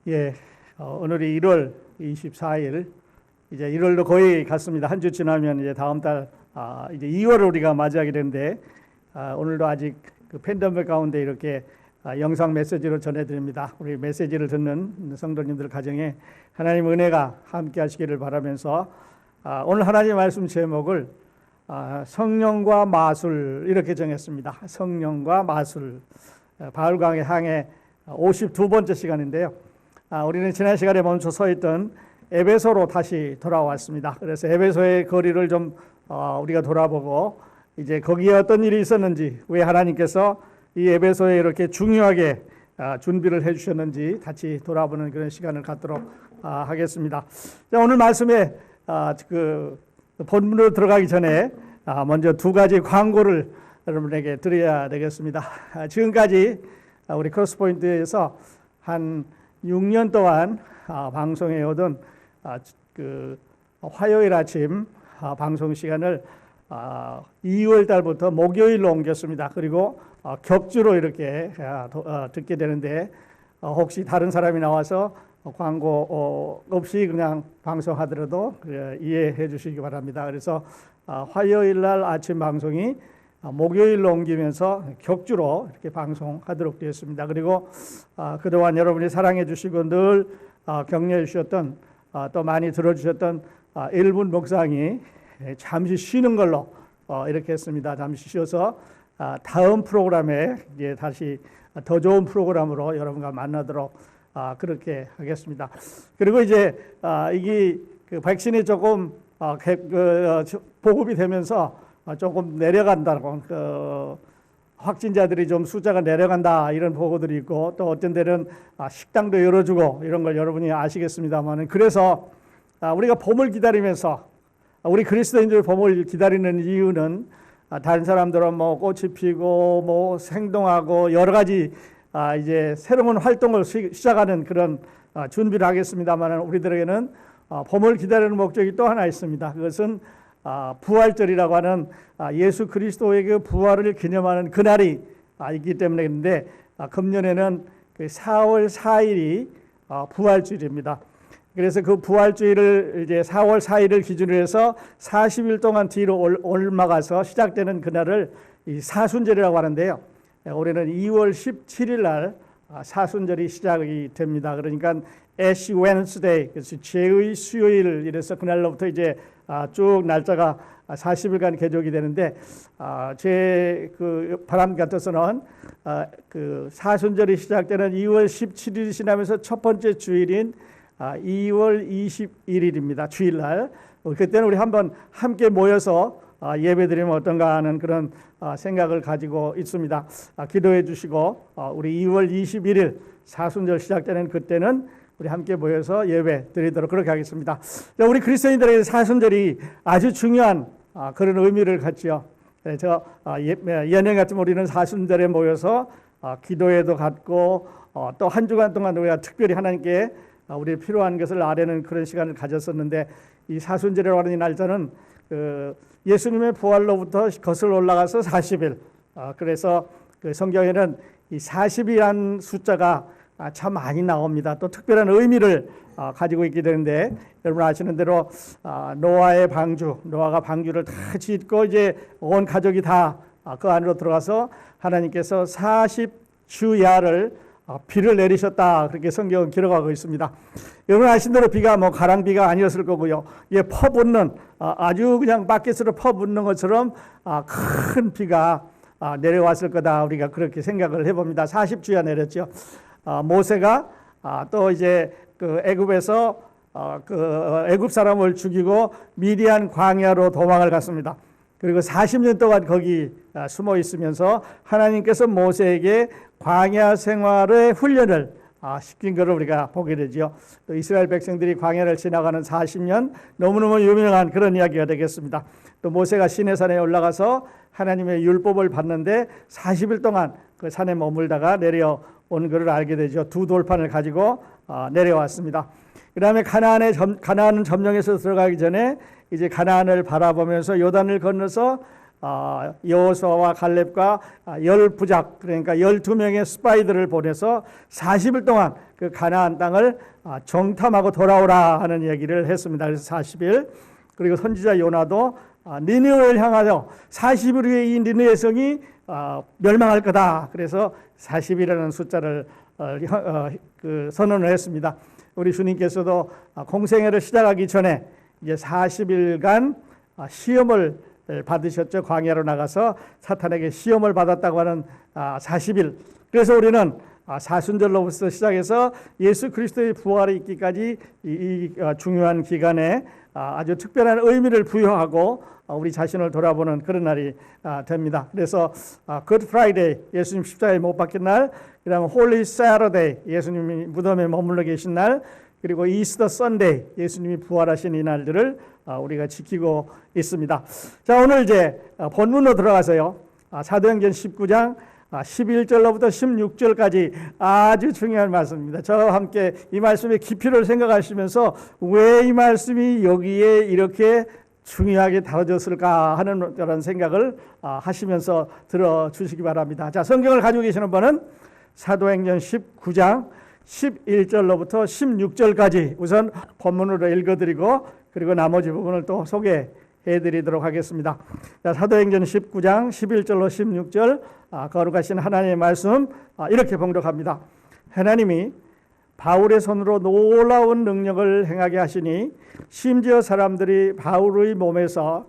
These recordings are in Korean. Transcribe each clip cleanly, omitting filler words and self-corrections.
예, 오늘이 1월 24일, 이제 1월도 거의 갔습니다. 한 주 지나면 이제 다음 달, 이제 2월을 우리가 맞이하게 되는데, 오늘도 아직 그 팬데믹 가운데 이렇게 영상 메시지로 전해드립니다. 우리 메시지를 듣는 성도님들 가정에 하나님 은혜가 함께 하시기를 바라면서, 오늘 하나님 말씀 제목을 성령과 마술 이렇게 정했습니다. 성령과 마술. 바울강의 항해 52번째 시간인데요. 우리는 지난 시간에 멈춰 서 있던 에베소로 다시 돌아왔습니다. 그래서 에베소의 거리를 좀 우리가 돌아보고 이제 거기에 어떤 일이 있었는지, 왜 하나님께서 이 에베소에 이렇게 중요하게 준비를 해주셨는지 같이 돌아보는 그런 시간을 갖도록 하겠습니다. 자, 오늘 말씀에 그 본문으로 들어가기 전에 먼저 두 가지 광고를 여러분에게 드려야 되겠습니다. 지금까지 우리 크로스포인트에서 한 6년 동안 방송해 오던 그 화요일 아침 방송 시간을 2월 달부터 목요일로 옮겼습니다. 그리고 격주로 이렇게 듣게 되는데, 혹시 다른 사람이 나와서 광고 없이 그냥 방송하더라도 이해해 주시기 바랍니다. 그래서 화요일 날 아침 방송이 목요일로 옮기면서 격주로 이렇게 방송하도록 되었습니다. 그리고 그동안 여러분이 사랑해 주시고 늘 격려해 주셨던, 또 많이 들어주셨던 1분 묵상이 잠시 쉬는 걸로 이렇게 했습니다. 잠시 쉬어서 다음 프로그램에 이제 다시 더 좋은 프로그램으로 여러분과 만나도록 그렇게 하겠습니다. 그리고 이제 이게 그 백신이 조금 보급이 되면서 조금 내려간다고, 확진자들이 좀 숫자가 내려간다 이런 보고들이 있고, 또 어떤 데는 식당도 열어주고 이런 걸 여러분이 아시겠습니다만은, 그래서 우리가 봄을 기다리면서, 우리 그리스도인들 봄을 기다리는 이유는 다른 사람들은 뭐 꽃이 피고 뭐 행동하고 여러 가지 이제 새로운 활동을 시작하는 그런 준비를 하겠습니다만은, 우리들에게는 봄을 기다리는 목적이 또 하나 있습니다. 그것은 부활절이라고 하는 예수 그리스도의 그 부활을 기념하는 그날이 있기 때문에. 그런데 금년에는 그 4월 4일이 부활주일입니다. 그래서 그 부활주일을 이제 4월 4일을 기준으로 해서 40일 동안 뒤로 올라가서 시작되는 그날을 이 사순절이라고 하는데요. 올해는 2월 17일 날 사순절이 시작이 됩니다. 그러니까 애쉬 웬스데이, 그래서 죄의 수요일, 이래서 그날로부터 이제 쭉 날짜가 40일간 개족이 되는데, 제 그 바람 같아서는 그 사순절이 시작되는 2월 17일이 지나면서 첫 번째 주일인 2월 21일입니다. 주일날. 그때는 우리 한번 함께 모여서 예배드리면 어떤가 하는 그런 생각을 가지고 있습니다. 기도해 주시고, 우리 2월 21일 사순절 시작되는 그때는 우리 함께 모여서 예배 드리도록 그렇게 하겠습니다. 우리 그리스도인들에게 사순절이 아주 중요한 그런 의미를 갖지요. 저 연예인 같으면 우리는 사순절에 모여서 기도회도 갖고, 또 한 주간 동안 우리가 특별히 하나님께 우리 필요한 것을 아뢰는 그런 시간을 가졌었는데, 이 사순절이라고 하는 이 날짜는 그 예수님의 부활로부터 거슬러 올라가서 40일. 그래서 그 성경에는 이 40이라는 숫자가 참 많이 나옵니다. 또 특별한 의미를 가지고 있게 되는데, 여러분 아시는 대로 노아의 방주, 노아가 방주를 다 짓고 이제 온 가족이 다 그 안으로 들어가서 하나님께서 40주야를 비를 내리셨다, 그렇게 성경은 기록하고 있습니다. 여러분 아시는 대로 비가 뭐 가랑비가 아니었을 거고요. 퍼붓는, 아주 그냥 바켓으로 퍼붓는 것처럼 큰 비가 내려왔을 거다, 우리가 그렇게 생각을 해봅니다. 40주야 내렸죠. 모세가 또 이제 그 애굽에서 그 애굽 사람을 죽이고 미디안 광야로 도망을 갔습니다. 그리고 40년 동안 거기 숨어 있으면서 하나님께서 모세에게 광야 생활의 훈련을 시킨 것을 우리가 보게 되죠. 또 이스라엘 백성들이 광야를 지나가는 40년, 너무너무 유명한 그런 이야기가 되겠습니다. 또 모세가 시내산에 올라가서 하나님의 율법을 받는데 40일 동안 그 산에 머물다가 내려온 것을 알게 되죠. 두 돌판을 가지고 내려왔습니다. 그 다음에 가나안 점령에서 들어가기 전에 이제 가나안을 바라보면서 요단을 건너서 여호수아와 갈렙과 10부작 그러니까 12명의 스파이들을 보내서 40일 동안 그 가나안 땅을 정탐하고 돌아오라 하는 얘기를 했습니다. 그래서 40일. 그리고 선지자 요나도 니느웨를 향하여 40일 후에 이 니느웨 성이 멸망할 거다. 그래서 40이라는 숫자를 선언을 했습니다. 우리 주님께서도 공생애를 시작하기 전에 이제 40일간 시험을 받으셨죠. 광야로 나가서 사탄에게 시험을 받았다고 하는 40일. 그래서 우리는 사순절로부터 시작해서 예수 그리스도의 부활이 있기까지 이 중요한 기간에 아주 특별한 의미를 부여하고 우리 자신을 돌아보는 그런 날이 됩니다. 그래서 Good Friday, 예수님 십자가에 못 박힌 날, 그다음 Holy Saturday, 예수님이 무덤에 머물러 계신 날, 그리고 Easter Sunday, 예수님이 부활하신 이 날들을 우리가 지키고 있습니다. 자, 오늘 이제 본문으로 들어가서요. 사도행전 19장 11절로부터 16절까지 아주 중요한 말씀입니다. 저와 함께 이 말씀의 깊이를 생각하시면서 왜 이 말씀이 여기에 이렇게 중요하게 다뤄졌을까 하는 그런 생각을 하시면서 들어주시기 바랍니다. 자, 성경을 가지고 계시는 분은 사도행전 19장 11절로부터 16절까지 우선 본문으로 읽어드리고 그리고 나머지 부분을 또 소개해드리도록 하겠습니다. 자, 사도행전 19장 11절로 16절 거룩하신 하나님의 말씀 이렇게 봉독합니다. 하나님이 바울의 손으로 놀라운 능력을 행하게 하시니 심지어 사람들이 바울의 몸에서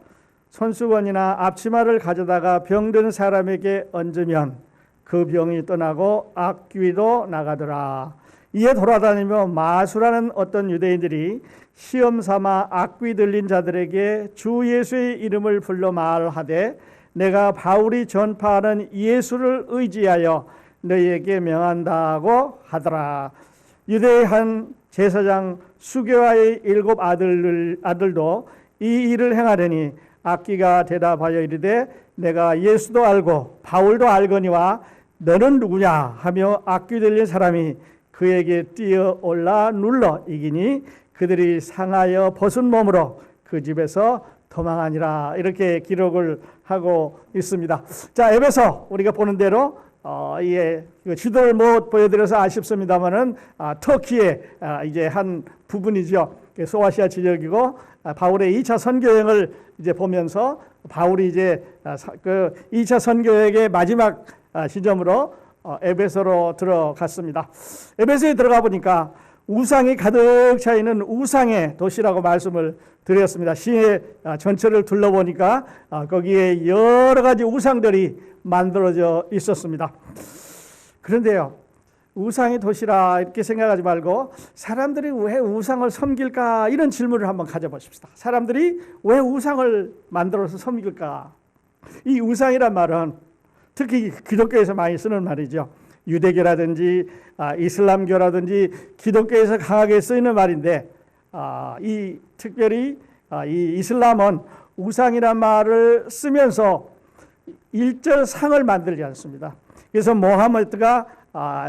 손수건이나 앞치마를 가져다가 병든 사람에게 얹으면 그 병이 떠나고 악귀도 나가더라. 이에 돌아다니며 마수라는 어떤 유대인들이 시험 삼아 악귀 들린 자들에게 주 예수의 이름을 불러 말하되 내가 바울이 전파하는 예수를 의지하여 너희에게 명한다고 하더라. 유대의 한 제사장 수게와의 7 아들도 이 일을 행하려니 악귀가 대답하여 이르되 내가 예수도 알고 바울도 알거니와 너는 누구냐 하며 악귀 들린 사람이 그에게 뛰어올라 눌러 이기니 그들이 상하여 벗은 몸으로 그 집에서 도망하니라. 이렇게 기록을 하고 있습니다. 자, 에베소 우리가 보는 대로 지도를 못 보여드려서 아쉽습니다만은 터키의 이제 한 부분이죠. 소아시아 지역이고 바울의 2차 선교여행을 이제 보면서 바울이 이제 그 2차 선교여행의 마지막 지점으로 에베소로 들어갔습니다. 에베소에 들어가 보니까 우상이 가득 차 있는 우상의 도시라고 말씀을 드렸습니다. 시내 전체를 둘러보니까 거기에 여러 가지 우상들이 만들어져 있었습니다. 그런데요, 우상의 도시라 이렇게 생각하지 말고 사람들이 왜 우상을 섬길까 이런 질문을 한번 가져보십시다. 사람들이 왜 우상을 만들어서 섬길까? 이 우상이란 말은 특히 기독교에서 많이 쓰는 말이죠. 유대교라든지 이슬람교라든지 기독교에서 강하게 쓰이는 말인데 특별히 이 이슬람은 우상이란 말을 쓰면서 일절 상을 만들지 않습니다. 그래서 모하메드가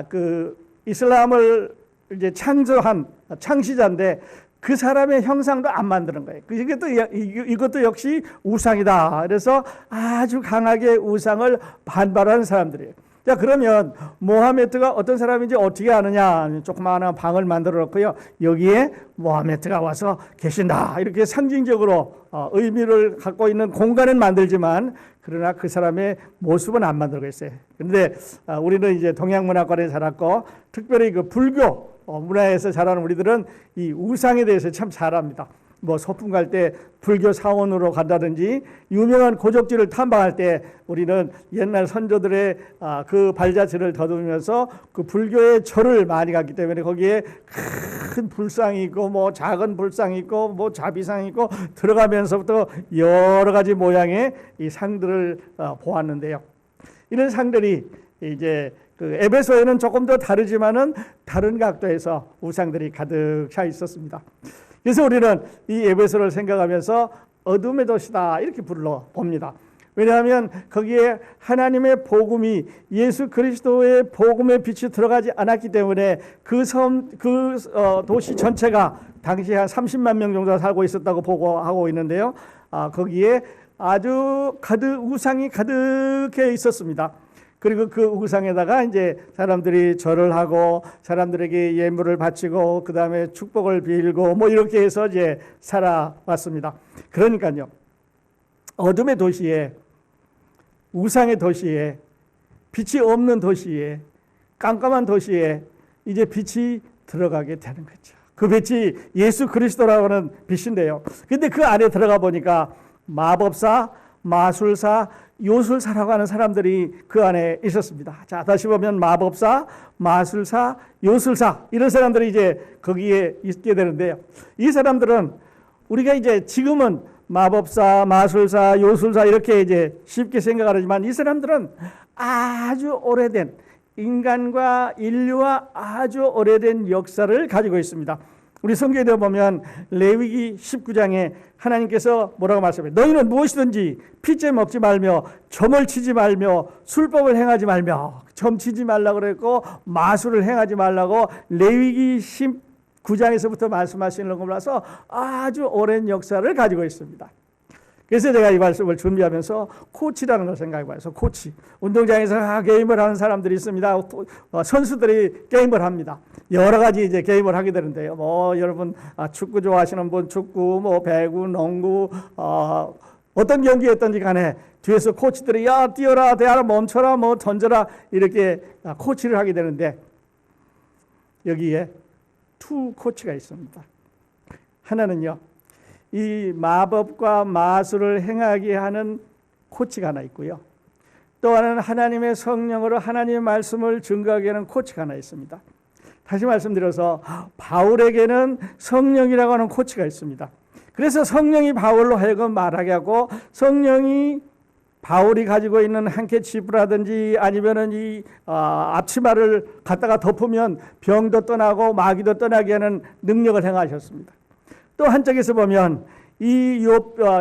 그 이슬람을 이제 창조한 창시자인데 그 사람의 형상도 안 만드는 거예요. 이것도 역시 우상이다. 그래서 아주 강하게 우상을 반발하는 사람들이에요. 자, 그러면 모하메드가 어떤 사람인지 어떻게 아느냐? 조그마한 방을 만들어 놓고요. 여기에 모하메드가 와서 계신다. 이렇게 상징적으로 의미를 갖고 있는 공간은 만들지만 그러나 그 사람의 모습은 안 만들고 있어요. 그런데 우리는 이제 동양문화권에 자랐고 특별히 그 불교 문화에서 자라는 우리들은 이 우상에 대해서 참 잘 압니다. 뭐 소풍 갈 때 불교 사원으로 간다든지 유명한 고적지를 탐방할 때 우리는 옛날 선조들의 그 발자취를 더듬으면서 그 불교의 절을 많이 갔기 때문에 거기에 큰 불상이 있고 뭐 작은 불상이 있고 뭐 자비상이 있고 들어가면서부터 여러 가지 모양의 이 상들을 보았는데요. 이런 상들이 이제 그 에베소에는 조금 더 다르지만은 다른 각도에서 우상들이 가득 차 있었습니다. 그래서 우리는 이 에베소를 생각하면서 어둠의 도시다 이렇게 불러봅니다. 왜냐하면 거기에 하나님의 복음이 예수 그리스도의 복음의 빛이 들어가지 않았기 때문에 그 도시 전체가 당시에 한 30만 명 정도 살고 있었다고 보고하고 있는데요. 거기에 아주 우상이 가득해 있었습니다. 그리고 그 우상에다가 이제 사람들이 절을 하고 사람들에게 예물을 바치고 그 다음에 축복을 빌고 뭐 이렇게 해서 이제 살아왔습니다. 그러니까요, 어둠의 도시에, 우상의 도시에, 빛이 없는 도시에, 깜깜한 도시에 이제 빛이 들어가게 되는 거죠. 그 빛이 예수 그리스도라고 하는 빛인데요. 근데 그 안에 들어가 보니까 마법사, 마술사, 요술사라고 하는 사람들이 그 안에 있었습니다. 자, 다시 보면 마법사, 마술사, 요술사 이런 사람들이 이제 거기에 있게 되는데요. 이 사람들은 우리가 이제 지금은 마법사, 마술사, 요술사 이렇게 이제 쉽게 생각하지만 이 사람들은 아주 오래된 인간과 인류와 아주 오래된 역사를 가지고 있습니다. 우리 성경에 보면 레위기 19장에 하나님께서 뭐라고 말씀해요? 너희는 무엇이든지 피째 먹지 말며 점을 치지 말며 술법을 행하지 말며, 점 치지 말라고 그랬고 마술을 행하지 말라고 레위기 19장에서부터 말씀하시는 걸 봐서 아주 오랜 역사를 가지고 있습니다. 그래서 제가 이 말씀을 준비하면서 코치라는 걸 생각해봐서, 코치, 운동장에서 게임을 하는 사람들이 있습니다. 선수들이 게임을 합니다. 여러 가지 이제 게임을 하게 되는데요. 뭐 여러분 축구 좋아하시는 분 축구, 뭐 배구, 농구, 어떤 경기였든지 간에 뒤에서 코치들이 야 뛰어라, 대하라, 멈춰라, 뭐 던져라 이렇게 코치를 하게 되는데, 여기에 투 코치가 있습니다. 하나는요, 이 마법과 마술을 행하게 하는 코치가 하나 있고요. 또 하나는 하나님의 성령으로 하나님의 말씀을 증거하게 하는 코치가 하나 있습니다. 다시 말씀드려서 바울에게는 성령이라고 하는 코치가 있습니다. 그래서 성령이 바울로 하여금 말하게 하고, 성령이 바울이 가지고 있는 한케 치프라든지 아니면은 이 앞치마를 갖다가 덮으면 병도 떠나고 마귀도 떠나게 하는 능력을 행하셨습니다. 또 한쪽에서 보면 이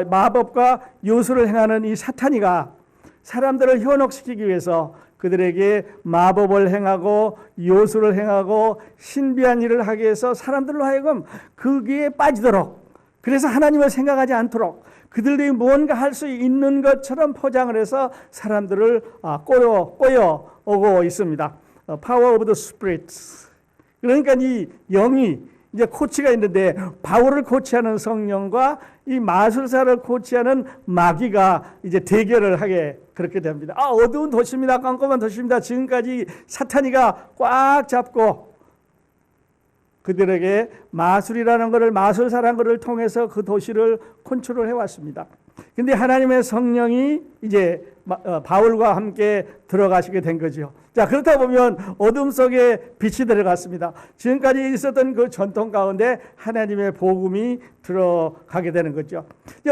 마법과 요술을 행하는 이 사탄이가 사람들을 현혹시키기 위해서 그들에게 마법을 행하고 요술을 행하고 신비한 일을 하게 해서 사람들로 하여금 거기에 빠지도록, 그래서 하나님을 생각하지 않도록 그들이 뭔가 할 수 있는 것처럼 포장을 해서 사람들을 꼬여 오고 있습니다. Power of the Spirit. 그러니까 이 영이 이제 코치가 있는데, 바울을 코치하는 성령과 이 마술사를 코치하는 마귀가 이제 대결을 하게 그렇게 됩니다. 어두운 도시입니다. 깜깜한 도시입니다. 지금까지 사탄이가 꽉 잡고 그들에게 마술이라는 것을, 마술사라는 것을 통해서 그 도시를 컨트롤해 왔습니다. 근데 하나님의 성령이 이제 바울과 함께 들어가시게 된 거죠. 자, 그렇다 보면 어둠 속에 빛이 들어갔습니다. 지금까지 있었던 그 전통 가운데 하나님의 복음이 들어가게 되는 거죠.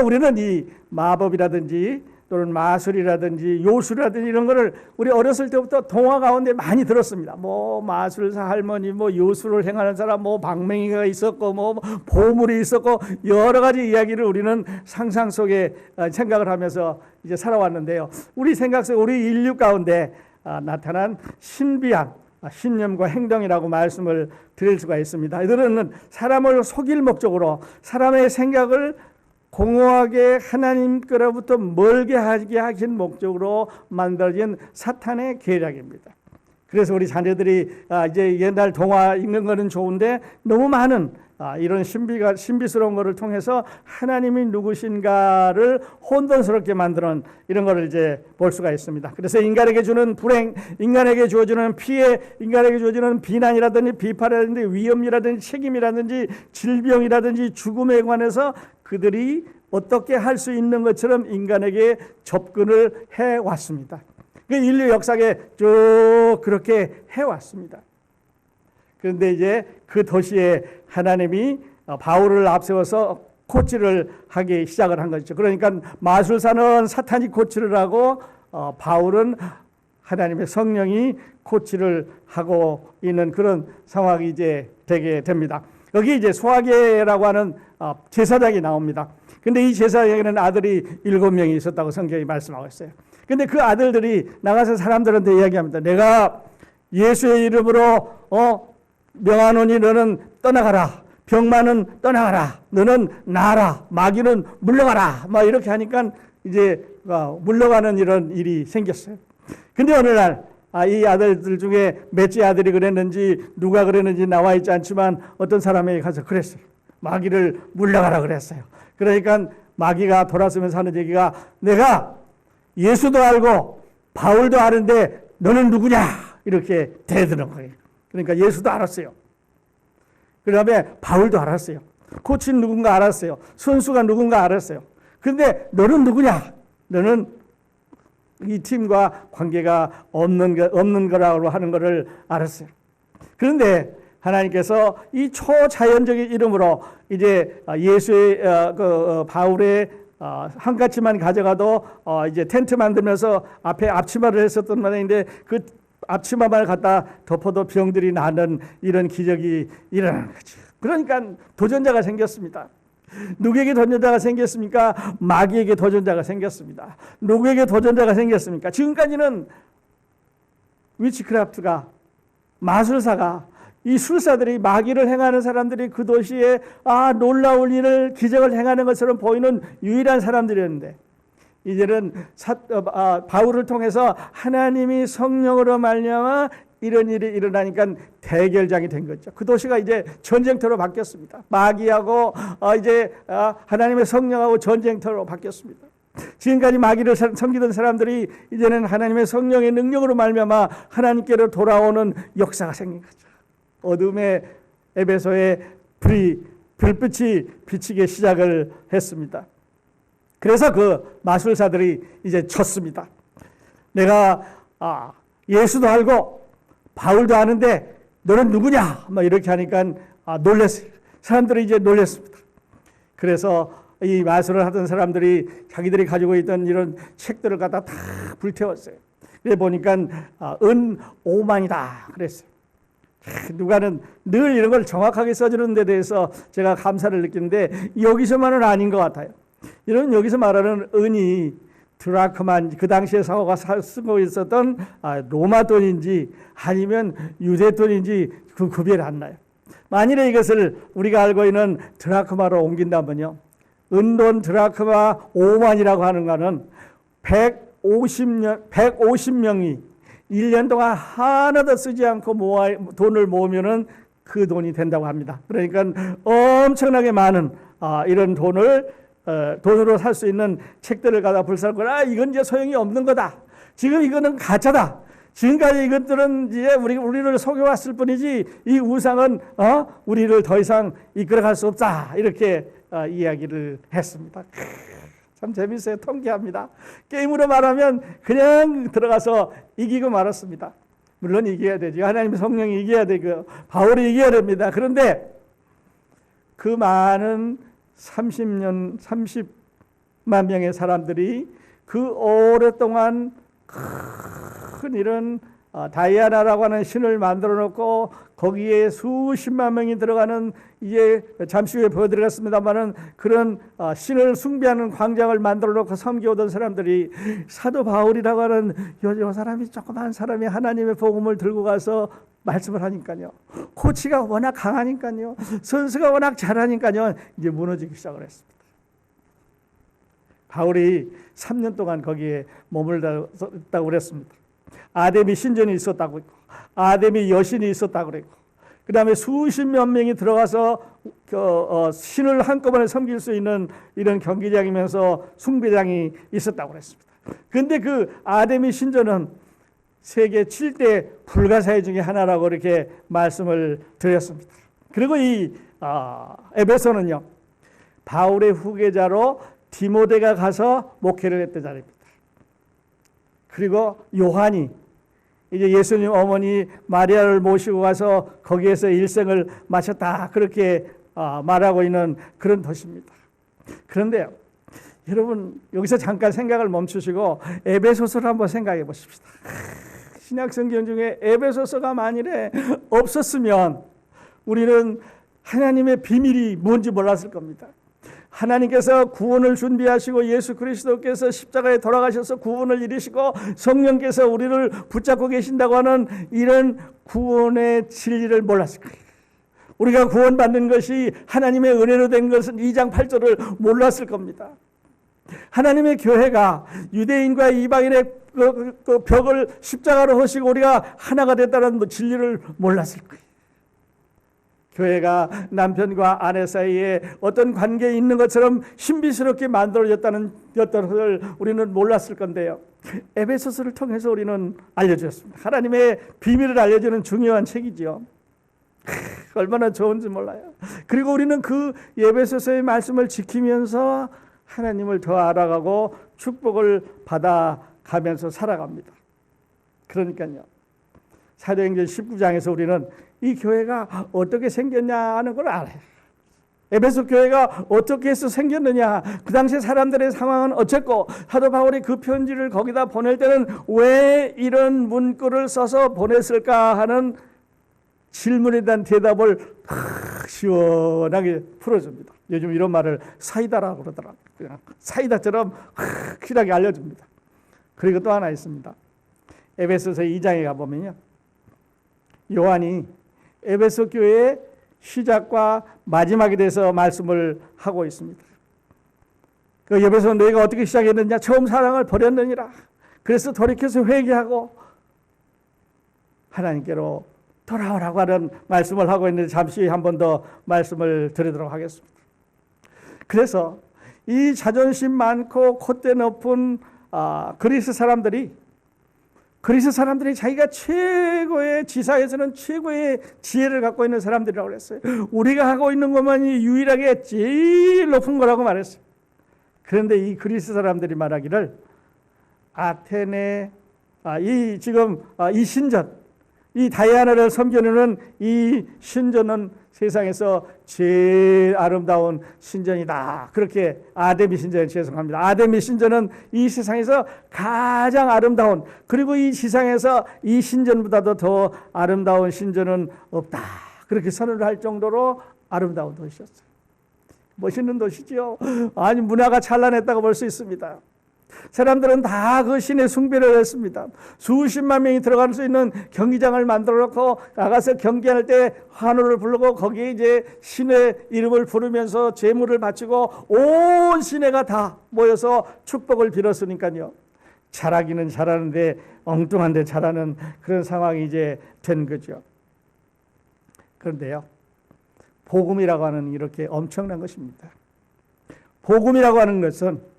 우리는 이 마법이라든지 또는 마술이라든지 요술이라든지 이런 거를 우리 어렸을 때부터 동화 가운데 많이 들었습니다. 뭐 마술사 할머니, 뭐 요술을 행하는 사람, 뭐 방맹이가 있었고, 뭐 보물이 있었고, 여러 가지 이야기를 우리는 상상 속에 생각을 하면서 이제 살아왔는데요. 우리 생각 속, 우리 인류 가운데 나타난 신비한 신념과 행동이라고 말씀을 드릴 수가 있습니다. 이들은 사람을 속일 목적으로, 사람의 생각을 공허하게 하나님께로부터 멀게 하게 하신 목적으로 만들어진 사탄의 계략입니다. 그래서 우리 자녀들이 이제 옛날 동화 읽는 거는 좋은데 너무 많은 이런 신비스러운 것을 통해서 하나님이 누구신가를 혼돈스럽게 만드는 이런 것을 이제 볼 수가 있습니다. 그래서 인간에게 주는 불행, 인간에게 주어지는 피해, 인간에게 주어지는 비난이라든지 비판이라든지 위험이라든지 책임이라든지 질병이라든지 죽음에 관해서 그들이 어떻게 할 수 있는 것처럼 인간에게 접근을 해왔습니다. 인류 역사에 쭉 그렇게 해왔습니다. 그런데 이제 그 도시에 하나님이 바울을 앞세워서 코치를 하기 시작을 한 거죠. 그러니까 마술사는 사탄이 코치를 하고 바울은 하나님의 성령이 코치를 하고 있는 그런 상황이 이제 되게 됩니다. 여기 이제 소아게라고 하는 제사장이 나옵니다. 근데 이 제사장에는 아들이 7명이 있었다고 성경이 말씀하고 있어요. 근데 그 아들들이 나가서 사람들한테 이야기합니다. 내가 예수의 이름으로 명하노니 너는 떠나가라. 병만은 떠나가라. 너는 나아라. 마귀는 물러가라. 막 이렇게 하니까 이제 물러가는 이런 일이 생겼어요. 근데 어느 날 이 아들들 중에 몇째 아들이 그랬는지 누가 그랬는지 나와 있지 않지만 어떤 사람에게 가서 그랬어요. 마귀를 물러가라 그랬어요. 그러니까 마귀가 돌아서면서 하는 얘기가 내가 예수도 알고 바울도 아는데 너는 누구냐 이렇게 대드는 거예요. 그러니까 예수도 알았어요. 그 다음에 바울도 알았어요. 코치는 누군가 알았어요. 선수가 누군가 알았어요. 근데 너는 누구냐? 너는 이 팀과 관계가 없는 거라고 하는 것을 알았어요. 그런데 하나님께서 이 초자연적인 이름으로 이제 예수의 바울의 한 가지만 가져가도 이제 텐트 만들면서 앞에 앞치마를 했었던 말인데 그 앞치마만 갖다 덮어도 병들이 나는 이런 기적이 일어나는 거죠. 그러니까 도전자가 생겼습니다. 누구에게 도전자가 생겼습니까? 마귀에게 도전자가 생겼습니다. 누구에게 도전자가 생겼습니까? 지금까지는 위치크래프트가 마술사가 이 술사들이 마귀를 행하는 사람들이 그 도시에 놀라운 일을 기적을 행하는 것처럼 보이는 유일한 사람들이었는데 이제는 바울을 통해서 하나님이 성령으로 말미암아 이런 일이 일어나니까 대결장이 된 거죠. 그 도시가 이제 전쟁터로 바뀌었습니다. 마귀하고 이제 하나님의 성령하고 전쟁터로 바뀌었습니다. 지금까지 마귀를 섬기던 사람들이 이제는 하나님의 성령의 능력으로 말미암아 하나님께로 돌아오는 역사가 생긴 거죠. 어둠의 에베소에 불빛이 비치기 시작을 했습니다. 그래서 그 마술사들이 이제 쳤습니다. 내가 예수도 알고 바울도 아는데 너는 누구냐? 막 이렇게 하니까 놀랐어요. 사람들이 이제 놀랐습니다. 그래서 이 마술을 하던 사람들이 자기들이 가지고 있던 이런 책들을 갖다 다 불태웠어요. 그래 보니까 은 5만이다 그랬어요. 누가는 늘 이런 걸 정확하게 써주는 데 대해서 제가 감사를 느끼는데 여기서만은 아닌 것 같아요. 이런 여기서 말하는 은이 드라크만 그 당시에 사고가 쓰고 있었던 로마 돈인지 아니면 유대 돈인지 그 구별이 안 나요. 만일에 이것을 우리가 알고 있는 드라크마로 옮긴다면요. 은돈 드라크마 5만이라고 하는 것은 150명이 1년 동안 하나도 쓰지 않고 돈을 모으면은 그 돈이 된다고 합니다. 그러니까 엄청나게 많은 이런 돈으로 살 수 있는 책들을 갖다 불살거나 이건 이제 소용이 없는 거다. 지금 이거는 가짜다. 지금까지 이것들은 이제 우리를 속여왔을 뿐이지 이 우상은 우리를 더 이상 이끌어갈 수 없다. 이렇게 이야기를 했습니다. 참 재밌어요. 통쾌합니다. 게임으로 말하면 그냥 들어가서 이기고 말았습니다. 물론 이겨야 되죠. 하나님의 성령이 이겨야 되고 바울이 이겨야 됩니다. 그런데 그 많은 30만 명의 사람들이 그 오랫동안 큰 이런 다이아나라고 하는 신을 만들어 놓고 거기에 수십만 명이 들어가는 이제 잠시 후에 보여드리겠습니다만은 그런 신을 숭배하는 광장을 만들어 놓고 섬겨오던 사람들이 사도 바울이라고 하는 요 사람이 조그만 사람이 하나님의 복음을 들고 가서 말씀을 하니까요. 코치가 워낙 강하니까요. 선수가 워낙 잘하니까요. 이제 무너지기 시작을 했습니다. 바울이 3년 동안 거기에 머물렀다고 그랬습니다. 아데미 신전이 있었다고 했고 아데미 여신이 있었다고 그랬고 그 다음에 수십몇 명이 들어가서 신을 한꺼번에 섬길 수 있는 이런 경기장이면서 숭배장이 있었다고 그랬습니다. 그런데 그 아데미 신전은 세계 7대 불가사의 중에 하나라고 이렇게 말씀을 드렸습니다. 그리고 이 에베소는요. 바울의 후계자로 디모데가 가서 목회를 했던 자리입니다. 그리고 요한이 이제 예수님 어머니 마리아를 모시고 가서 거기에서 일생을 마쳤다. 그렇게 말하고 있는 그런 도시입니다. 그런데요. 여러분 여기서 잠깐 생각을 멈추시고 에베소서를 한번 생각해 보십시다. 신약성경 중에 에베소서가 만일에 없었으면 우리는 하나님의 비밀이 뭔지 몰랐을 겁니다. 하나님께서 구원을 준비하시고 예수 그리스도께서 십자가에 돌아가셔서 구원을 이루시고 성령께서 우리를 붙잡고 계신다고 하는 이런 구원의 진리를 몰랐을 거예요. 우리가 구원받는 것이 하나님의 은혜로 된 것은 2장 8절을 몰랐을 겁니다. 하나님의 교회가 유대인과 이방인의 그 벽을 십자가로 허시고 우리가 하나가 됐다는 진리를 몰랐을 거예요. 교회가 남편과 아내 사이에 어떤 관계에 있는 것처럼 신비스럽게 만들어졌다는 것을 우리는 몰랐을 건데요. 에베소서를 통해서 우리는 알려주었습니다. 하나님의 비밀을 알려주는 중요한 책이죠. 얼마나 좋은지 몰라요. 그리고 우리는 그 에베소서의 말씀을 지키면서 하나님을 더 알아가고 축복을 받아가면서 살아갑니다. 그러니까요. 사도행전 19장에서 우리는 이 교회가 어떻게 생겼냐 하는 걸 알아요. 에베소 교회가 어떻게 해서 생겼느냐, 그 당시 사람들의 상황은 어쨌고, 사도 바울이 그 편지를 거기다 보낼 때는 왜 이런 문구를 써서 보냈을까 하는 질문에 대한 대답을 시원하게 풀어줍니다. 요즘 이런 말을 사이다라고 그러더라고요. 그냥 사이다처럼 확실하게 알려줍니다. 그리고 또 하나 있습니다. 에베소서 2장에 가보면요, 요한이 에베소 교회의 시작과 마지막에 대해서 말씀을 하고 있습니다. 그 에베소 너희가 어떻게 시작했느냐? 처음 사랑을 버렸느니라. 그래서 돌이켜서 회개하고 하나님께로 돌아오라고 하는 말씀을 하고 있는데, 잠시 한 번 더 말씀을 드리도록 하겠습니다. 그래서 이 자존심 많고 콧대 높은 그리스 사람들이 자기가 최고의, 지상에서는 최고의 지혜를 갖고 있는 사람들이라고 그랬어요. 우리가 하고 있는 것만이 유일하게 제일 높은 거라고 말했어요. 그런데 이 그리스 사람들이 말하기를 아테네, 이 신전, 이 다이아나를 섬기는 이 신전은 세상에서 제일 아름다운 신전이다. 그렇게 아데미 신전에 죄송합니다. 아데미 신전은 이 세상에서 가장 아름다운, 그리고 이 지상에서 이 신전보다도 더 아름다운 신전은 없다. 그렇게 선언을 할 정도로 아름다운 도시였어요. 멋있는 도시죠. 아니, 문화가 찬란했다고 볼 수 있습니다. 사람들은 다 그 신의 숭배를 했습니다. 수십만 명이 들어갈 수 있는 경기장을 만들어 놓고 나가서 경기할 때 환호를 부르고 거기에 이제 신의 이름을 부르면서 제물을 바치고 온 시내가 다 모여서 축복을 빌었으니까요. 잘하기는 잘하는데 엉뚱한 데 잘하는 그런 상황이 이제 된 거죠. 그런데요, 복음이라고 하는 이렇게 엄청난 것입니다. 복음이라고 하는 것은,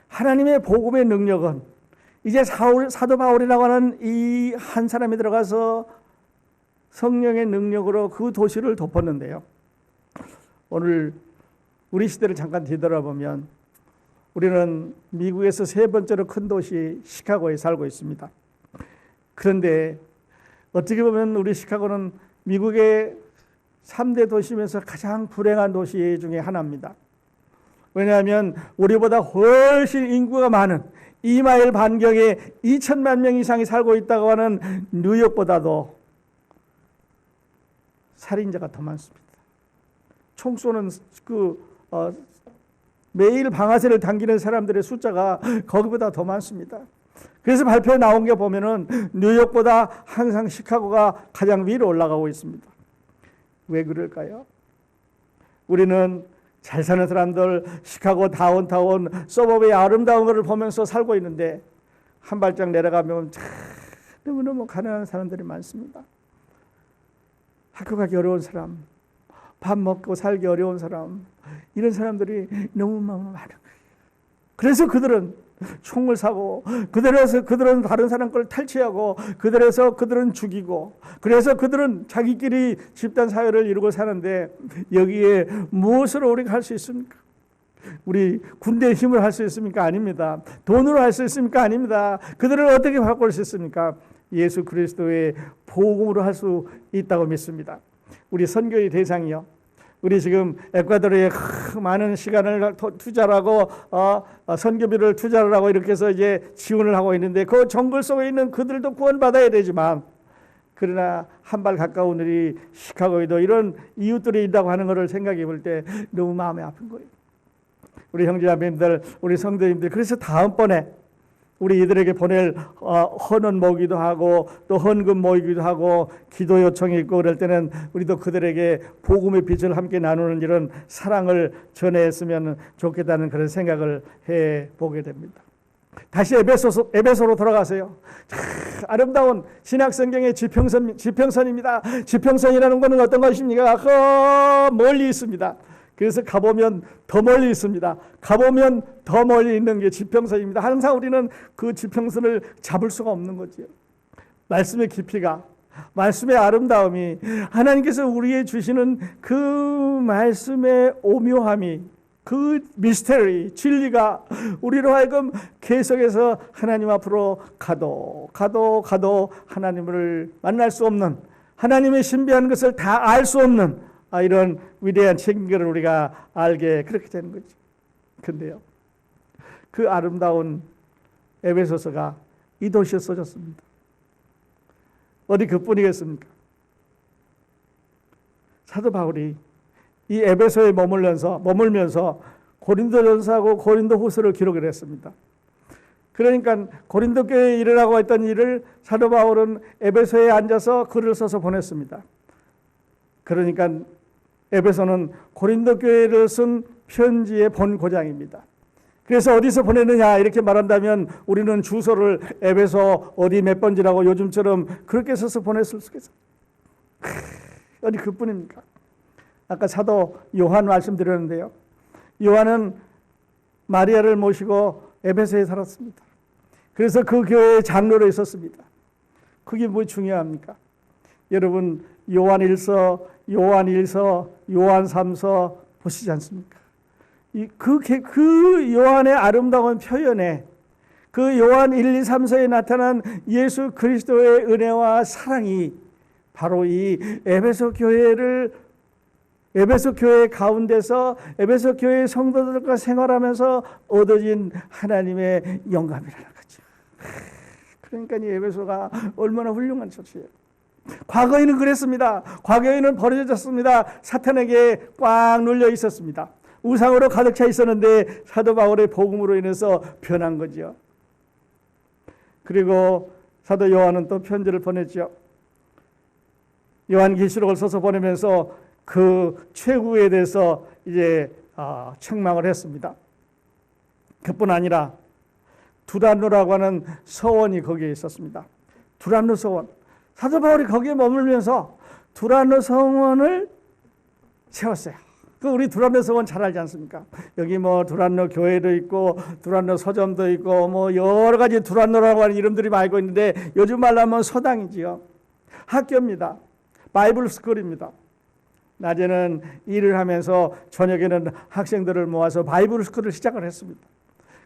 하나님의 복음의 능력은 이제 사도 바울이라고 하는 이 한 사람이 들어가서 성령의 능력으로 그 도시를 덮었는데요. 오늘 우리 시대를 잠깐 뒤돌아보면 우리는 미국에서 세 번째로 큰 도시 시카고에 살고 있습니다. 그런데 어떻게 보면 우리 시카고는 미국의 3대 도시면서 가장 불행한 도시 중에 하나입니다. 왜냐하면 우리보다 훨씬 인구가 많은 2마일 반경에 2천만 명 이상이 살고 있다고 하는 뉴욕보다도 살인자가 더 많습니다. 총 쏘는 매일 방아쇠를 당기는 사람들의 숫자가 거기보다 더 많습니다. 그래서 발표에 나온 게 보면은 뉴욕보다 항상 시카고가 가장 위로 올라가고 있습니다. 왜 그럴까요? 우리는 잘 사는 사람들, 시카고 다운타운, 서버브의 아름다운 것을 보면서 살고 있는데 한 발짝 내려가면 너무너무 가난한 사람들이 많습니다. 학교 가기 어려운 사람, 밥 먹고 살기 어려운 사람, 이런 사람들이 너무 많은 거예요. 그래서 그들은 총을 사고, 그들은 다른 사람 걸 탈취하고, 그들은 죽이고, 그래서 그들은 자기끼리 집단 사회를 이루고 사는데, 여기에 무엇으로 우리가 할 수 있습니까? 우리 군대의 힘을 할 수 있습니까? 아닙니다. 돈으로 할 수 있습니까? 아닙니다. 그들을 어떻게 바꿀 수 있습니까? 예수 그리스도의 복음으로 할 수 있다고 믿습니다. 우리 선교의 대상이요, 우리 지금 에콰도르에 많은 시간을 투자하고 선교비를 투자를 하고 이렇게 해서 이제 지원을 하고 있는데, 그 정글 속에 있는 그들도 구원받아야 되지만, 그러나 한 발 가까운 우리 시카고에도 이런 이웃들이 있다고 하는 것을 생각해 볼 때 너무 마음이 아픈 거예요. 우리 형제자매님들, 우리 성도님들, 그래서 다음번에 우리 이들에게 보낼 헌은 모이기도 하고 또 헌금 모이기도 하고 기도 요청이 있고 그럴 때는 우리도 그들에게 복음의 빛을 함께 나누는 이런 사랑을 전했으면 좋겠다는 그런 생각을 해보게 됩니다. 다시 에베소로 돌아가세요. 아름다운 신약성경의 지평선입니다. 지평선이라는 것은 어떤 것입니까? 멀리 있습니다. 그래서 가보면 더 멀리 있습니다. 가보면 더 멀리 있는 게 지평선입니다. 항상 우리는 그 지평선을 잡을 수가 없는 거죠. 말씀의 깊이가, 말씀의 아름다움이, 하나님께서 우리에게 주시는 그 말씀의 오묘함이, 그 미스테리, 진리가 우리로 하여금 계속해서 하나님 앞으로 가도 하나님을 만날 수 없는, 하나님의 신비한 것을 다 알 수 없는 이런 위대한 책임을 우리가 알게 그렇게 되는 거죠. 그런데요, 그 아름다운 에베소서가 이 도시에 써졌습니다. 어디 그뿐이겠습니까? 사도 바울이 이 에베소에 머물면서 고린도전서하고 고린도후서를 기록을 했습니다. 그러니까 고린도 교회에 일어나고 했던 일을 사도 바울은 에베소에 앉아서 글을 써서 보냈습니다. 그러니까 에베소는 고린도 교회를 쓴 편지의 본고장입니다. 그래서 어디서 보냈느냐 이렇게 말한다면 우리는 주소를 에베소 어디 몇 번지라고 요즘처럼 그렇게 써서 보냈을 수 있어요. 어디 그뿐입니까? 아까 사도 요한 말씀드렸는데요. 요한은 마리아를 모시고 에베소에 살았습니다. 그래서 그 교회의 장로로 있었습니다. 그게 뭐 중요합니까? 여러분 요한 1서, 요한 1서, 요한 3서 보시지 않습니까? 그 요한의 아름다운 표현에 그 요한 1, 2, 3서에 나타난 예수 그리스도의 은혜와 사랑이 바로 이 에베소 교회 가운데서 에베소 교회 성도들과 생활하면서 얻어진 하나님의 영감이라는 거죠. 그러니까 이 에베소가 얼마나 훌륭한 처치예요. 과거에는 그랬습니다. 과거에는 버려졌습니다. 사탄에게 꽉 눌려 있었습니다. 우상으로 가득 차 있었는데 사도 바울의 복음으로 인해서 변한 거죠. 그리고 사도 요한은 또 편지를 보냈죠. 요한계시록을 써서 보내면서 그 최후에 대해서 이제 책망을 했습니다. 그뿐 아니라 두란노라고 하는 서원이 거기에 있었습니다. 두란노 서원. 사도 바울이 거기에 머물면서 두란노 서원을 세웠어요. 우리 두란노 서원 잘 알지 않습니까? 여기 뭐 두란노 교회도 있고 두란노 서점도 있고 뭐 여러 가지 두란노라고 하는 이름들이 많이 있는데 요즘 말로 하면 서당이지요. 학교입니다. 바이블 스쿨입니다. 낮에는 일을 하면서 저녁에는 학생들을 모아서 바이블 스쿨을 시작을 했습니다.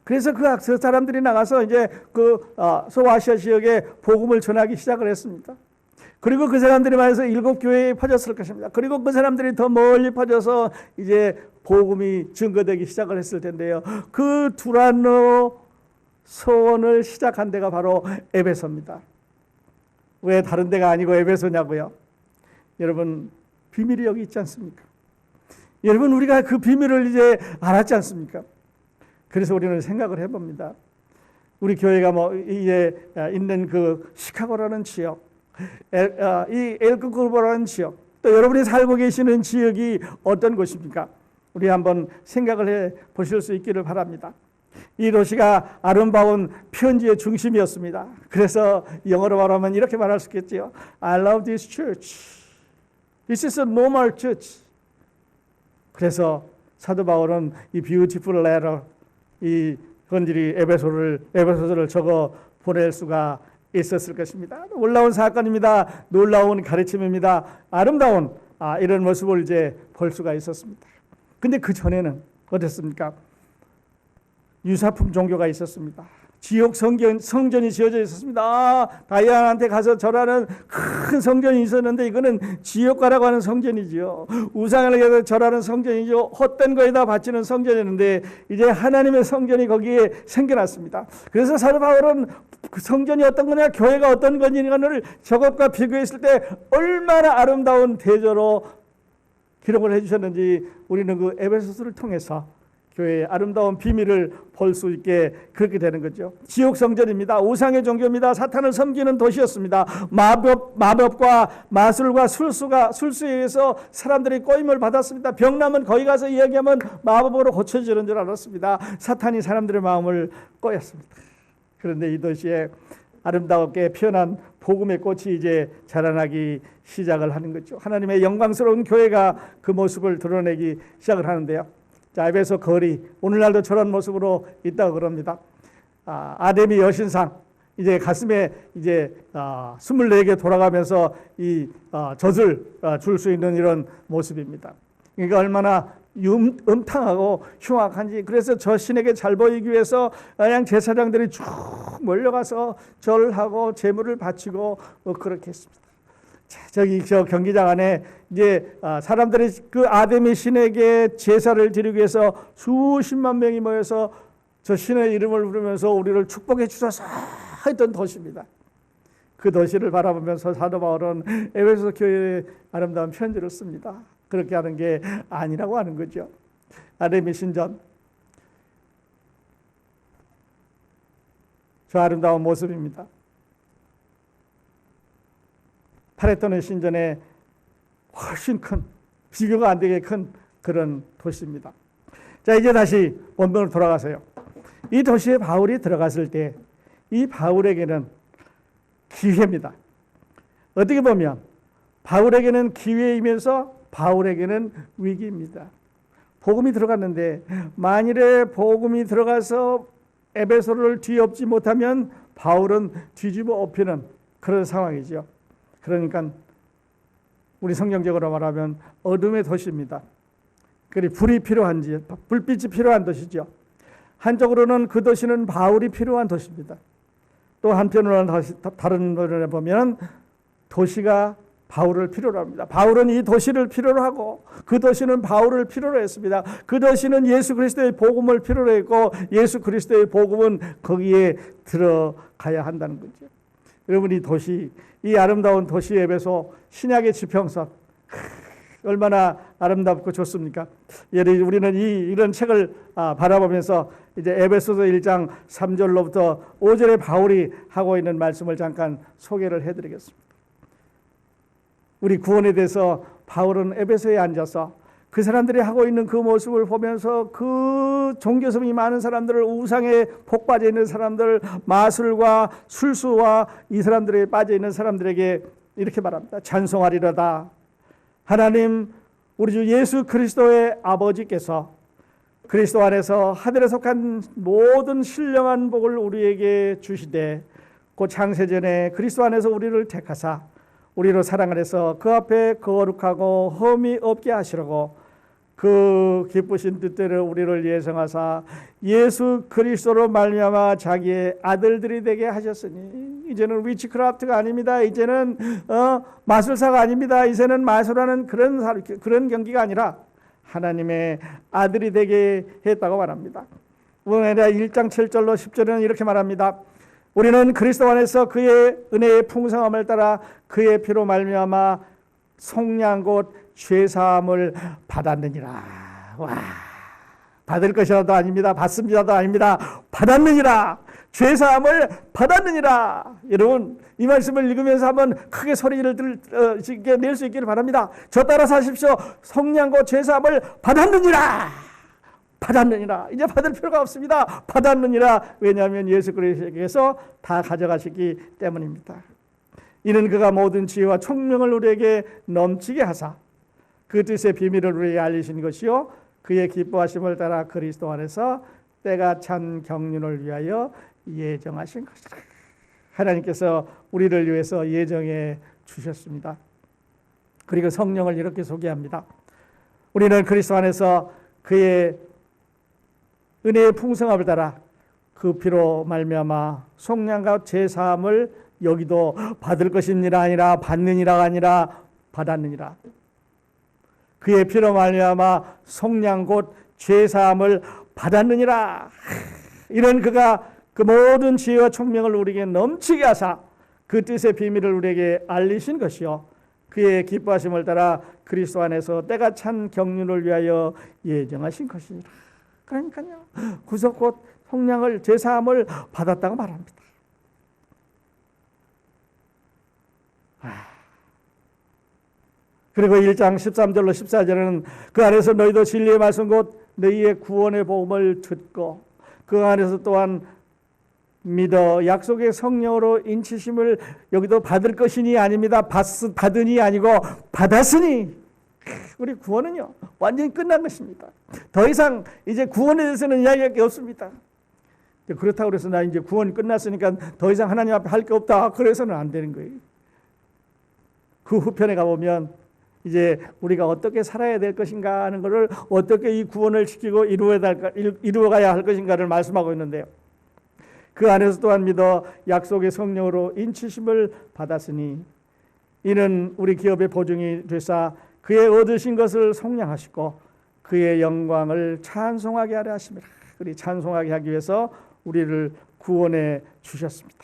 그래서 그 사람들이 나가서 이제 소아시아 지역에 복음을 전하기 시작을 했습니다. 그리고 그 사람들이 많아서 7교회에 퍼졌을 것입니다. 그리고 그 사람들이 더 멀리 퍼져서 이제 복음이 증거되기 시작을 했을 텐데요. 그 두란노 서원을 시작한 데가 바로 에베소입니다. 왜 다른 데가 아니고 에베소냐고요? 여러분 비밀이 여기 있지 않습니까? 여러분 우리가 그 비밀을 이제 알았지 않습니까? 그래서 우리는 생각을 해봅니다. 우리 교회가 뭐 이제 있는 그 시카고라는 지역, 이 엘크그루버라는 지역, 또 여러분이 살고 계시는 지역이 어떤 곳입니까? 우리 한번 생각을 해 보실 수 있기를 바랍니다. 이 도시가 아름다운 편지의 중심이었습니다. 그래서 영어로 말하면 이렇게 말할 수 있겠죠. I love this church. This is a normal church. 그래서 사도 바울은 이 beautiful letter, 이 건질이 에베소서를 적어 보낼 수가 있었을 것입니다. 놀라운 사건입니다. 놀라운 가르침입니다. 아름다운 이런 모습을 이제 볼 수가 있었습니다. 근데 그 전에는 어땠습니까? 유사품 종교가 있었습니다. 지옥 성전이 지어져 있었습니다. 다이아나한테 가서 절하는 큰 성전이 있었는데 이거는 지옥가라고 하는 성전이지요. 우상을 해서 절하는 성전이죠. 헛된 거에다 바치는 성전이었는데 이제 하나님의 성전이 거기에 생겨났습니다. 그래서 사도 바울은 그 성전이 어떤 거냐, 교회가 어떤 거냐를 저것과 비교했을 때 얼마나 아름다운 대조로 기록을 해주셨는지 우리는 그 에베소서를 통해서 교회의 아름다운 비밀을 볼 수 있게 그렇게 되는 거죠. 지옥 성전입니다. 우상의 종교입니다. 사탄을 섬기는 도시였습니다. 마법과 마술과 술수에 의해서 사람들이 꼬임을 받았습니다. 병나면 거기 가서 이야기하면 마법으로 고쳐지는 줄 알았습니다. 사탄이 사람들의 마음을 꼬였습니다. 그런데 이 도시에 아름답게 피어난 복음의 꽃이 이제 자라나기 시작을 하는 거죠. 하나님의 영광스러운 교회가 그 모습을 드러내기 시작을 하는데요. 자, 에베소 거리, 오늘날도 저런 모습으로 있다고 그럽니다. 아데미 여신상, 이제 가슴에 이제 24개 돌아가면서 이 젖을 줄 수 있는 이런 모습입니다. 그러니까 얼마나 음탕하고 흉악한지. 그래서 저 신에게 잘 보이기 위해서 그냥 제사장들이 쭉 몰려가서 절을 하고 제물을 바치고 그렇게 했습니다. 저기 저 경기장 안에 이제 사람들이 그 아데미 신에게 제사를 드리기 위해서 수십만 명이 모여서 저 신의 이름을 부르면서 우리를 축복해 주소서 했던 도시입니다. 그 도시를 바라보면서 사도 바울은 에베소 교회에 아름다운 편지를 씁니다. 그렇게 하는 게 아니라고 하는 거죠. 아데미 신전, 저 아름다운 모습입니다. 파레토네 신전에 훨씬 큰, 비교가 안 되게 큰 그런 도시입니다. 자, 이제 다시 원본으로 돌아가세요. 이 도시에 바울이 들어갔을 때 이 바울에게는 기회입니다. 어떻게 보면 바울에게는 기회이면서 바울에게는 위기입니다. 복음이 들어갔는데 만일에 복음이 들어가서 에베소를 뒤엎지 못하면 바울은 뒤집어 엎히는 그런 상황이죠. 그러니까 우리 성경적으로 말하면 어둠의 도시입니다. 그리고 불빛이 필요한 도시죠. 한쪽으로는 그 도시는 바울이 필요한 도시입니다. 또 한편으로는 다른 면에 보면 도시가 바울을 필요로 합니다. 바울은 이 도시를 필요로 하고 그 도시는 바울을 필요로 했습니다. 그 도시는 예수 그리스도의 복음을 필요로 했고 예수 그리스도의 복음은 거기에 들어가야 한다는 거죠. 여러분, 이 도시, 이 아름다운 도시 에베소, 신약의 지평선, 얼마나 아름답고 좋습니까? 우리는 이런 책을 바라보면서 이제 에베소서 1장 3절로부터 5절에 바울이 하고 있는 말씀을 잠깐 소개를 해드리겠습니다. 우리 구원에 대해서 바울은 에베소에 앉아서 그 사람들이 하고 있는 그 모습을 보면서 그 종교성이 많은 사람들을, 우상에 복 빠져 있는 사람들, 마술과 술수와 이 사람들에 빠져 있는 사람들에게 이렇게 말합니다. 찬송하리로다. 하나님 우리 주 예수 그리스도의 아버지께서 그리스도 안에서 하늘에 속한 모든 신령한 복을 우리에게 주시되 곧 창세전에 그리스도 안에서 우리를 택하사 우리로 사랑을 해서 그 앞에 거룩하고 흠이 없게 하시려고 그 기쁘신 뜻대로 우리를 예정하사 예수 그리스도로 말미암아 자기의 아들들이 되게 하셨으니 이제는 위치크라프트가 아닙니다. 이제는 마술사가 아닙니다. 이제는 마술하는 그런 경기가 아니라 하나님의 아들이 되게 했다고 말합니다. 우리가 1장 7절로 10절에는 이렇게 말합니다. 우리는 그리스도 안에서 그의 은혜의 풍성함을 따라 그의 피로 말미암아 속량 곧 죄사함을 받았느니라. 와, 받을 것이라도 아닙니다. 받습니다도 아닙니다. 받았느니라. 죄사함을 받았느니라. 여러분, 이 말씀을 읽으면서 한번 크게 소리를 낼 수 있기를 바랍니다. 저 따라 사십시오. 속량 곧 죄사함을 받았느니라. 받았느니라. 이제 받을 필요가 없습니다. 받았느니라. 왜냐하면 예수 그리스도께서 다 가져가시기 때문입니다. 이는 그가 모든 지혜와 총명을 우리에게 넘치게 하사 그 뜻의 비밀을 우리에게 알리신 것이요 그의 기뻐하심을 따라 그리스도 안에서 때가 찬 경륜을 위하여 예정하신 것이다. 하나님께서 우리를 위해서 예정해 주셨습니다. 그리고 성령을 이렇게 소개합니다. 우리는 그리스도 안에서 그의 은혜의 풍성함을 따라 그 피로 말미암아 속량과 제사함을 여기도 받을 것입니다 아니라 받느니라가 아니라 받았느니라. 그의 피로 말미암아 속량 곧 죄사함을 받았느니라. 이런 그가 그 모든 지혜와 총명을 우리에게 넘치게 하사 그 뜻의 비밀을 우리에게 알리신 것이요 그의 기뻐하심을 따라 그리스도 안에서 때가 찬 경륜을 위하여 예정하신 것이니라. 그러니까요, 구속 곧 속량을 제사함을 받았다고 말합니다. 그리고 1장 13절로 14절에는 그 안에서 너희도 진리의 말씀 곧 너희의 구원의 복음을 듣고 그 안에서 또한 믿어 약속의 성령으로 인치심을 여기도 받을 것이니 아닙니다. 받으니 아니고 받았으니 우리 구원은요 완전히 끝난 것입니다. 더 이상 이제 구원에 대해서는 이야기할 게 없습니다. 그렇다고 해서 나 이제 구원이 끝났으니까 더 이상 하나님 앞에 할 게 없다, 그래서는 안 되는 거예요. 그 후편에 가보면 이제 우리가 어떻게 살아야 될 것인가 하는 것을, 어떻게 이 구원을 지키고 이루어가야 할 것인가를 말씀하고 있는데요. 그 안에서 또한 믿어 약속의 성령으로 인치심을 받았으니 이는 우리 기업의 보증이 되사 그의 얻으신 것을 속량하시고 그의 영광을 찬송하게 하려 하심이라. 그리 찬송하게 하기 위해서 우리를 구원해 주셨습니다.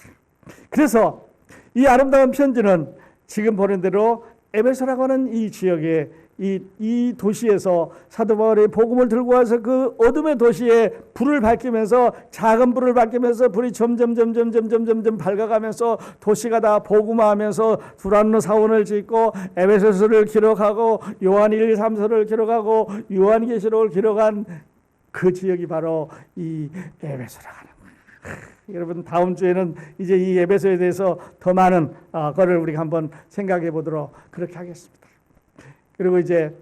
그래서 이 아름다운 편지는 지금 보는 대로 에베소라고 하는 이 지역에 이 도시에서 사도 바울이 복음을 들고 와서 그 어둠의 도시에 불을 밝히면서, 작은 불을 밝히면서 불이 점점 밝아가면서 도시가 다 복음화하면서 두란노 사원을 짓고 에베소서를 기록하고 요한 1, 2, 3서를 기록하고 요한계시록을 기록한 그 지역이 바로 이 에베소라고 하는 거예요. 여러분, 다음 주에는 이제 이 에베소에 대해서 더 많은 거를 우리가 한번 생각해 보도록 그렇게 하겠습니다. 그리고 이제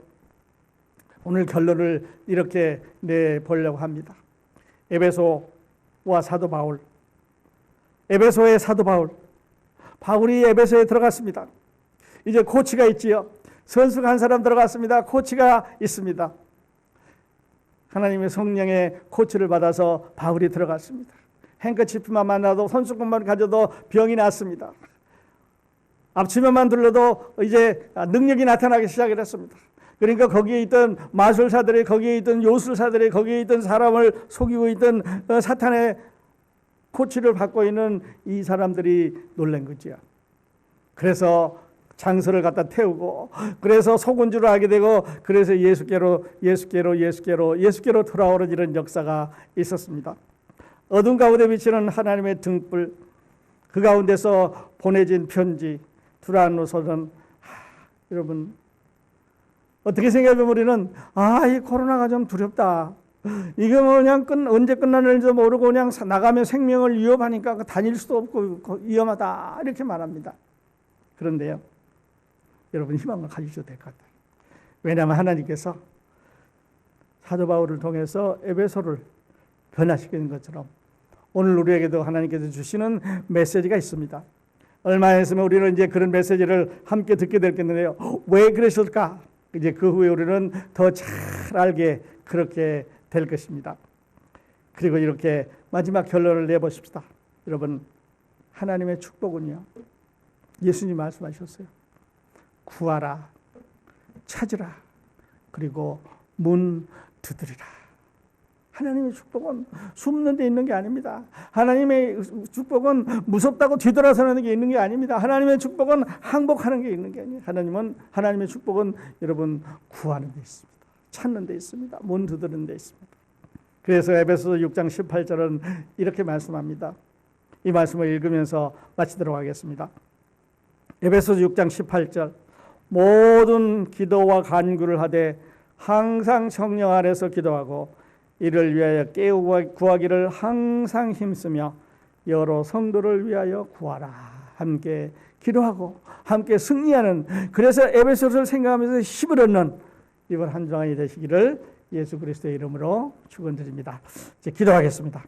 오늘 결론을 이렇게 내보려고 합니다. 에베소와 사도 바울, 에베소의 사도 바울이 에베소에 들어갔습니다. 이제 코치가 있지요. 선수가 한 사람 들어갔습니다. 코치가 있습니다. 하나님의 성령의 코치를 받아서 바울이 들어갔습니다. 행커치프만 만나도, 손수건만 가져도 병이 났습니다. 앞치마만 둘러도 이제 능력이 나타나기 시작을 했습니다. 그러니까 거기에 있던 마술사들이, 거기에 있던 요술사들이, 거기에 있던 사람을 속이고 있던 사탄의 코치를 받고 있는 이 사람들이 놀란 거죠. 그래서 장서를 갖다 태우고, 그래서 속은주를 하게 되고, 그래서 예수께로 돌아오는 이런 역사가 있었습니다. 어둠 가운데 비치는 하나님의 등불, 그 가운데서 보내진 편지 두란노서는, 여러분 어떻게 생각하면 우리는 이 코로나가 좀 두렵다, 이게 뭐 그냥 언제 끝나는지도 모르고 그냥 나가면 생명을 위협하니까 다닐 수도 없고 위험하다, 이렇게 말합니다. 그런데요, 여러분 희망을 가지셔도 될 것 같아요. 왜냐하면 하나님께서 사도 바울을 통해서 에베소를 변화시키는 것처럼 오늘 우리에게도 하나님께서 주시는 메시지가 있습니다. 얼마 있으면 우리는 이제 그런 메시지를 함께 듣게 되겠는데요. 왜 그러실까? 이제 그 후에 우리는 더 잘 알게 그렇게 될 것입니다. 그리고 이렇게 마지막 결론을 내보십시다. 여러분, 하나님의 축복은요, 예수님 말씀하셨어요. 구하라, 찾으라, 그리고 문 두드리라. 하나님의 축복은 숨는 데 있는 게 아닙니다. 하나님의 축복은 무섭다고 뒤돌아서는 게 있는 게 아닙니다. 하나님의 축복은 항복하는 게 있는 게 아니에요. 하나님의 축복은 여러분 구하는 데 있습니다. 찾는 데 있습니다. 문 두드리는 데 있습니다. 그래서 에베소 6장 18절은 이렇게 말씀합니다. 이 말씀을 읽으면서 마치도록 하겠습니다. 에베소 6장 18절, 모든 기도와 간구를 하되 항상 성령 안에서 기도하고 이를 위하여 깨우고 구하기를 항상 힘쓰며 여러 성도를 위하여 구하라. 함께 기도하고 함께 승리하는, 그래서 에베소서를 생각하면서 힘을 얻는 이번 한 주간이 되시기를 예수 그리스도의 이름으로 축원드립니다. 이제 기도하겠습니다.